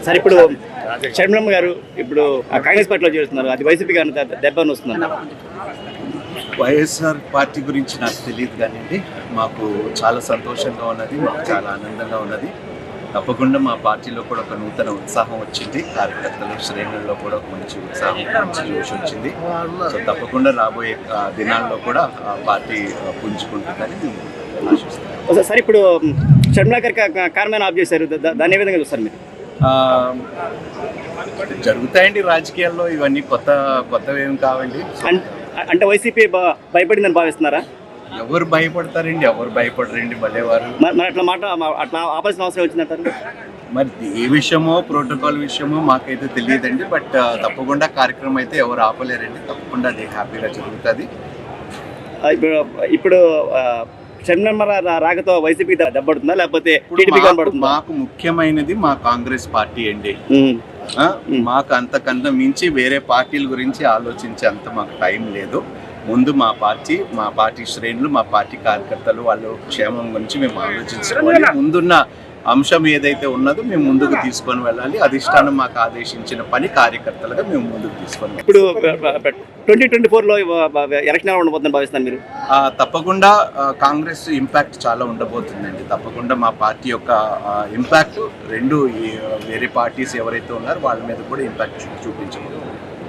Sir ఇప్పుడు షర్మిలమ్మ గారు ఇప్పుడు కాంగ్రెస్ పార్టీలో చేస్తున్నారు, అది వైసీపీ గారిని దెబ్బ వస్తున్నారు. వైఎస్ఆర్ పార్టీ గురించి నాకు తెలియదు కానివ్వండి, మాకు చాలా సంతోషంగా ఉన్నది, మాకు చాలా ఆనందంగా ఉన్నది. తప్పకుండా మా పార్టీలో కూడా ఒక నూతన ఉత్సాహం వచ్చింది, కార్యకర్తల శ్రేణుల్లో కూడా ఒక మంచి ఉత్సాహం, మంచి జోష్ వచ్చింది. సో తప్పకుండా రాబోయే దినాల్లో కూడా ఆ పార్టీ పుంజుకుంటుందని మేము ఆశిస్తున్నాం. సార్ ఇప్పుడు షర్మిలా గారికి కారణమైన ఆఫ్ చేశారు, దాన్ని ఏ విధంగా చూస్తారు మీరు? జరుగుతాయండి రాజకీయాల్లో, ఇవన్నీ కొత్తవేం కావండి. అంటే వైసీపీ భయపడిందని భావిస్తున్నారా? ఎవరు భయపడతారండి, ఎవరు భయపడరండి, భలేవారు. మరి అట్లా ఆపాల్సిన అవసరం వచ్చిందంటారు? మరి ఏ విషయమో ప్రోటోకాల్ విషయమో మాకైతే తెలియదండి. బట్ తప్పకుండా కార్యక్రమం అయితే ఎవరు ఆపలేరండి, తప్పకుండా అది హ్యాపీగా జరుగుతుంది. ఇప్పుడు షర్మిలమ్మ రాకతో వైసీపీ దెబ్బడుతుందా లేకపోతే మాకు ముఖ్యమైనది మా కాంగ్రెస్ పార్టీ అండి. మాకు అంతకన్నా మించి వేరే పార్టీల గురించి ఆలోచించే అంత మాకు టైం లేదు. ముందు మా పార్టీ శ్రేణులు, మా పార్టీ కార్యకర్తలు వాళ్ళ క్షేమం గురించి మేము ఆలోచించుకోవాలి. ముందున్న అంశం ఏదైతే ఉన్నదో మేము ముందుకు తీసుకొని వెళ్ళాలి. అధిష్టానం మాకు ఆదేశించిన పని కార్యకర్తలుగా మేము ముందుకు తీసుకొని ఇప్పుడు 2024లో ఎలక్షన్ ఉండబోతుందని భావిస్తాను మీరు? తప్పకుండా కాంగ్రెస్ ఇంపాక్ట్ చాలా ఉండబోతుందండి. తప్పకుండా మా పార్టీ యొక్క ఇంపాక్ట్ రెండు వేరే పార్టీస్ ఎవరైతే ఉన్నారో వాళ్ళ మీద కూడా ఇంపాక్ట్ చూపించబోతుంది.